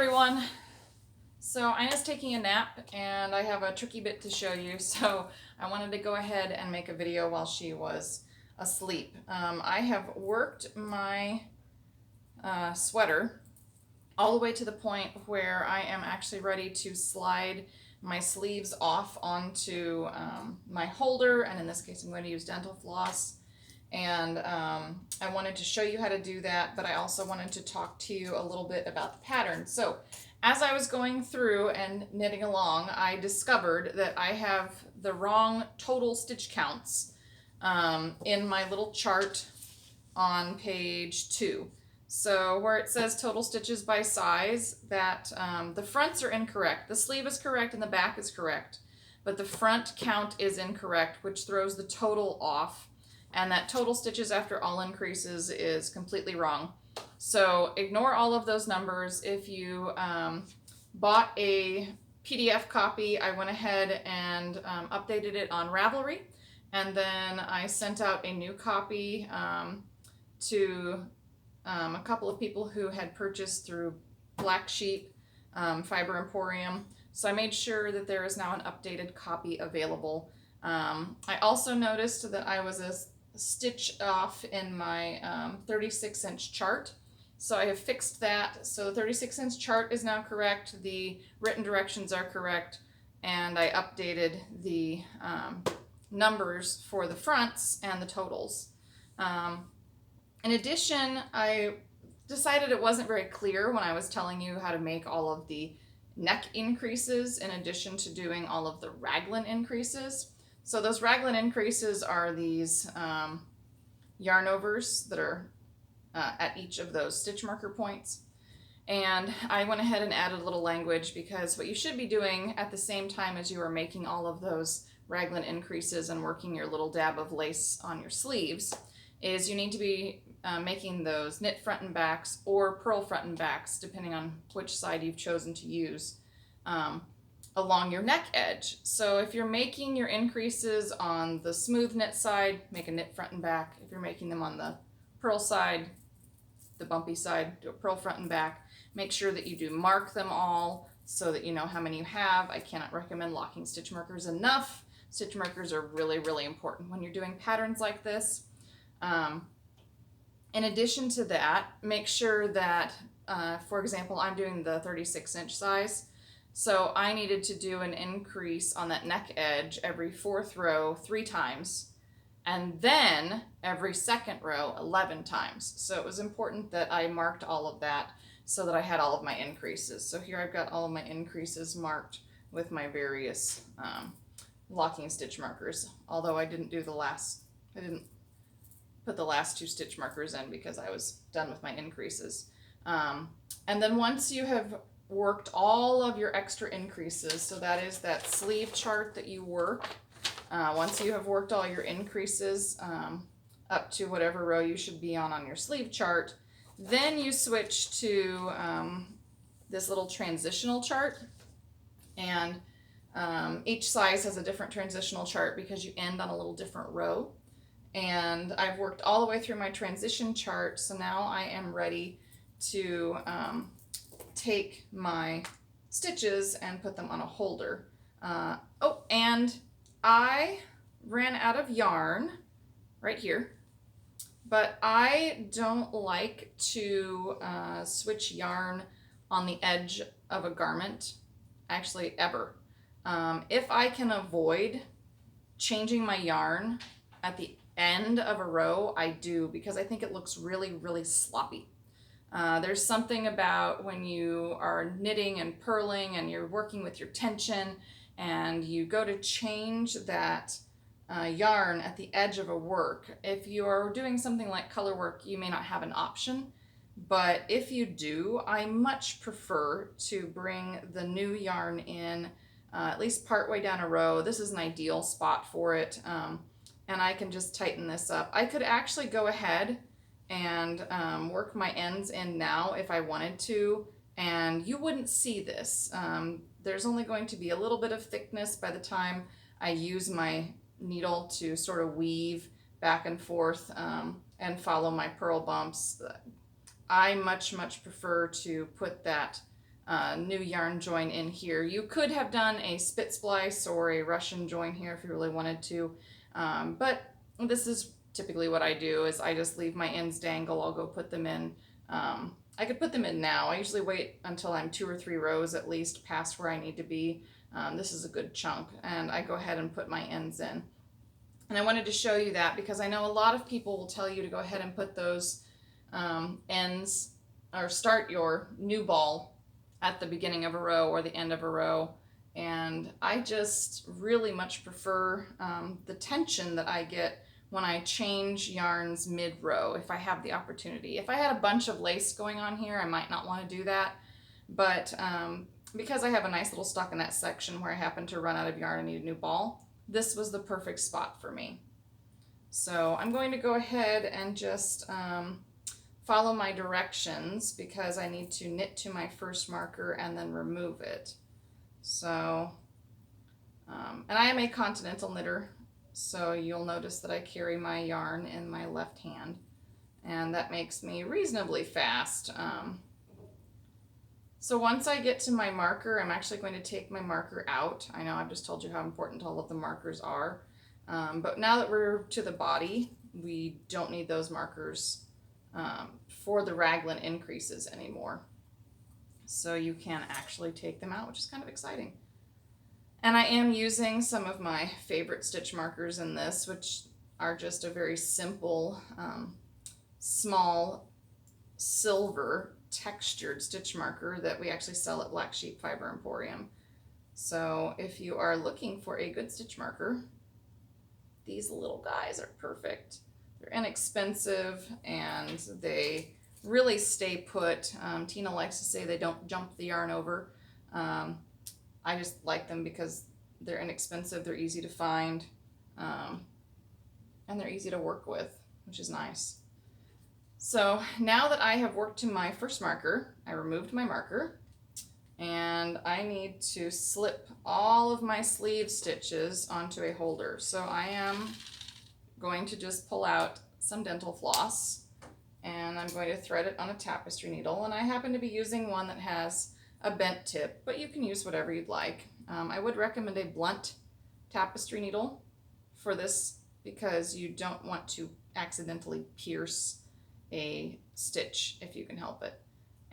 everyone. So Ina's taking a nap and I have a tricky bit to show you, so I wanted to go ahead and make a video while she was asleep. I have worked my sweater all the way to the point where I am actually ready to slide my sleeves off onto my holder, and in this case I'm going to use dental floss. And I wanted to show you how to do that, but I also wanted to talk to you a little bit about the pattern. So as I was going through and knitting along, I discovered that I have the wrong total stitch counts in my little chart on page 2. So where it says total stitches by size, that the fronts are incorrect. The sleeve is correct and the back is correct, but the front count is incorrect, which throws the total off. And that total stitches after all increases is completely wrong. So ignore all of those numbers. If you bought a PDF copy, I went ahead and updated it on Ravelry, and then I sent out a new copy to a couple of people who had purchased through Black Sheep Fiber Emporium. So I made sure that there is now an updated copy available. I also noticed that I was a stitch off in my 36-inch chart, so I have fixed that. So the 36-inch chart is now correct, the written directions are correct, and I updated the numbers for the fronts and the totals. In addition, I decided it wasn't very clear when I was telling you how to make all of the neck increases in addition to doing all of the raglan increases. So those raglan increases are these yarn overs that are at each of those stitch marker points. And I went ahead and added a little language, because what you should be doing at the same time as you are making all of those raglan increases and working your little dab of lace on your sleeves is you need to be making those knit front and backs or purl front and backs, depending on which side you've chosen to use, along your neck edge. So if you're making your increases on the smooth knit side, make a knit front and back. If you're making them on the purl side, the bumpy side, do a purl front and back. Make sure that you do mark them all so that you know how many you have. I cannot recommend locking stitch markers enough. Stitch markers are really, really important when you're doing patterns like this. In addition to that, make sure that, for example, I'm doing the 36-inch size. So I needed to do an increase on that neck edge every 4th row 3 times, and then every 2nd row 11 times. So it was important that I marked all of that so that I had all of my increases. So here I've got all of my increases marked with my various locking stitch markers, although I didn't put the last 2 stitch markers in because I was done with my increases. And then once you have worked all of your extra increases, so that is that sleeve chart that you work, once you have worked all your increases up to whatever row you should be on your sleeve chart, then you switch to this little transitional chart, and each size has a different transitional chart because you end on a little different row. And I've worked all the way through my transition chart, so now I am ready to take my stitches and put them on a holder. Oh, and I ran out of yarn right here, but I don't like to switch yarn on the edge of a garment, actually ever. If I can avoid changing my yarn at the end of a row, I do, because I think it looks really, really sloppy. There's something about when you are knitting and purling and you're working with your tension and you go to change that yarn at the edge of a work. If you're doing something like color work, you may not have an option, but if you do, I much prefer to bring the new yarn in at least partway down a row. This is an ideal spot for it. And I can just tighten this up. I could actually go ahead and work my ends in now if I wanted to, and you wouldn't see this. There's only going to be a little bit of thickness by the time I use my needle to sort of weave back and forth and follow my purl bumps. I much prefer to put that new yarn join in here. You could have done a spit splice or a Russian join here if you really wanted to, but this is typically what I do is I just leave my ends dangle. I'll go put them in. I could put them in now. I usually wait until I'm 2 or 3 rows at least past where I need to be. This is a good chunk, and I go ahead and put my ends in. And I wanted to show you that because I know a lot of people will tell you to go ahead and put those ends or start your new ball at the beginning of a row or the end of a row. And I just really much prefer the tension that I get when I change yarns mid-row if I have the opportunity. If I had a bunch of lace going on here, I might not want to do that. But because I have a nice little stockinette section where I happen to run out of yarn and need a new ball, this was the perfect spot for me. So I'm going to go ahead and just follow my directions because I need to knit to my first marker and then remove it. So, and I am a continental knitter, so you'll notice that I carry my yarn in my left hand, and that makes me reasonably fast. So once I get to my marker, I'm actually going to take my marker out. I know I've just told you how important all of the markers are, but now that we're to the body, we don't need those markers for the raglan increases anymore. So you can actually take them out, which is kind of exciting. And I am using some of my favorite stitch markers in this, which are just a very simple, small silver textured stitch marker that we actually sell at Black Sheep Fiber Emporium. So if you are looking for a good stitch marker, these little guys are perfect. They're inexpensive and they really stay put. Tina likes to say they don't jump the yarn over. I just like them because they're inexpensive, they're easy to find, and they're easy to work with, which is nice. So now that I have worked to my first marker, I removed my marker, and I need to slip all of my sleeve stitches onto a holder. So I am going to just pull out some dental floss, and I'm going to thread it on a tapestry needle, and I happen to be using one that has a bent tip, but you can use whatever you'd like. I would recommend a blunt tapestry needle for this because you don't want to accidentally pierce a stitch if you can help it.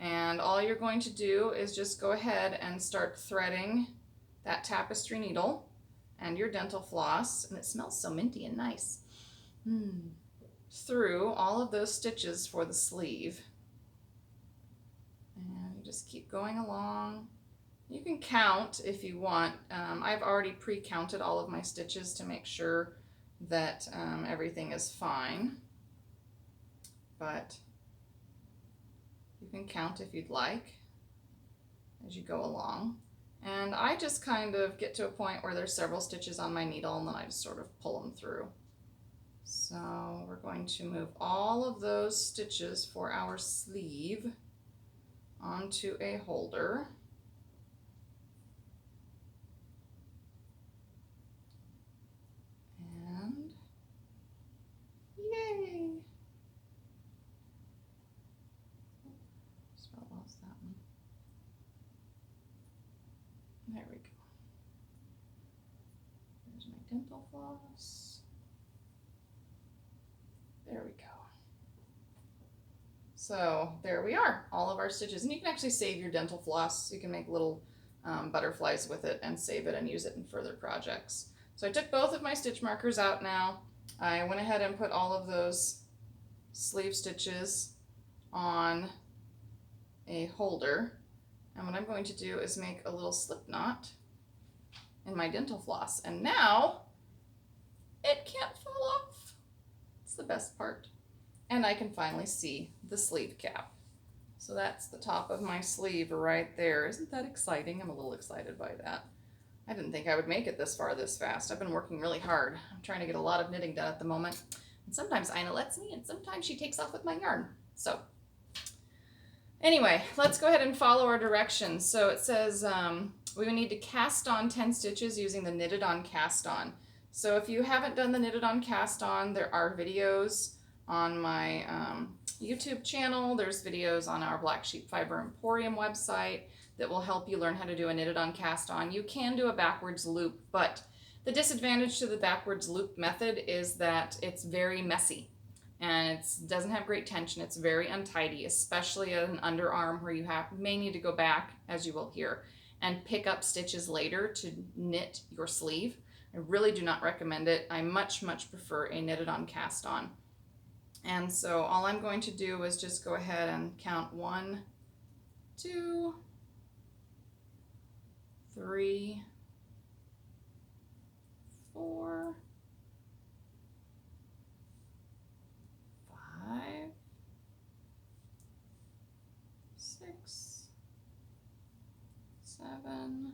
And all you're going to do is just go ahead and start threading that tapestry needle and your dental floss, and it smells so minty and nice, through all of those stitches for the sleeve. And you just keep going along. You can count if you want. I've already pre-counted all of my stitches to make sure that everything is fine. But you can count if you'd like as you go along. And I just kind of get to a point where there's several stitches on my needle, and then I just sort of pull them through. So we're going to move all of those stitches for our sleeve onto a holder. And yay! Just about lost that one. There we go. There's my dental floss. There we go. So there we are, all of our stitches. And you can actually save your dental floss. You can make little butterflies with it and save it and use it in further projects. So I took both of my stitch markers out now. I went ahead and put all of those sleeve stitches on a holder. And what I'm going to do is make a little slip knot in my dental floss. And now it can't fall off. It's the best part. And I can finally see the sleeve cap. So that's the top of my sleeve right there. Isn't that exciting? I'm a little excited by that. I didn't think I would make it this far this fast. I've been working really hard. I'm trying to get a lot of knitting done at the moment. And sometimes Ina lets me, and sometimes she takes off with my yarn. So anyway, let's go ahead and follow our directions. So it says we would need to cast on 10 stitches using the knitted on cast on. So if you haven't done the knitted on cast on, there are videos on my YouTube channel. There's videos on our Black Sheep Fiber Emporium website that will help you learn how to do a knitted on cast on. You can do a backwards loop, but the disadvantage to the backwards loop method is that it's very messy and it doesn't have great tension. It's very untidy, especially at an underarm where you may need to go back, as you will hear, and pick up stitches later to knit your sleeve. I really do not recommend it. I much prefer a knitted on cast on. And so all I'm going to do is just go ahead and count 1, 2, 3, 4, 5, 6, 7,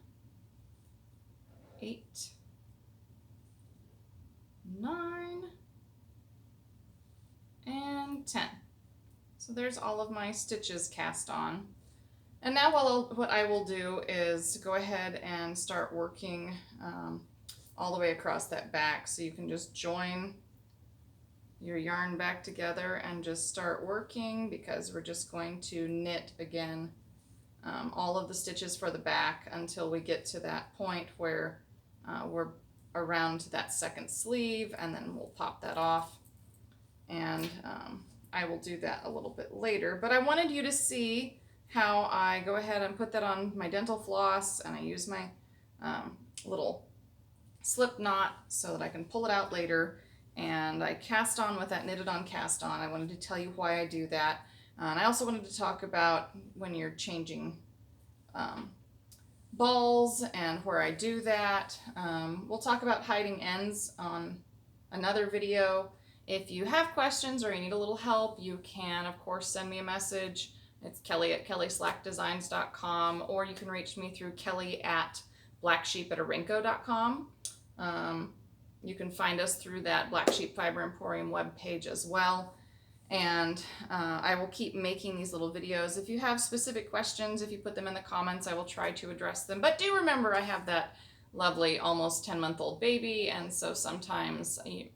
8, 9, and 10. So there's all of my stitches cast on. And now what I will do is go ahead and start working all the way across that back. So you can just join your yarn back together and just start working, because we're just going to knit again all of the stitches for the back until we get to that point where we're around that second sleeve, and then we'll pop that off. And I will do that a little bit later, but I wanted you to see how I go ahead and put that on my dental floss, and I use my little slip knot so that I can pull it out later, and I cast on with that knitted on cast on. I wanted to tell you why I do that, and I also wanted to talk about when you're changing balls and where I do that. We'll talk about hiding ends on another video. If you have questions or you need a little help, you can, of course, send me a message. It's kelly@kellyslackdesigns.com, or you can reach me through kelly@blacksheep@arinco.com. You can find us through that Black Sheep Fiber Emporium webpage as well. And I will keep making these little videos. If you have specific questions, if you put them in the comments, I will try to address them. But do remember, I have that lovely almost 10-month-old baby, and so sometimes you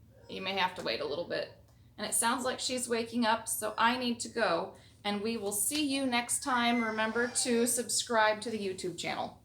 may have to wait a little bit. And it sounds like she's waking up, so I need to go. And we will see you next time. Remember to subscribe to the YouTube channel.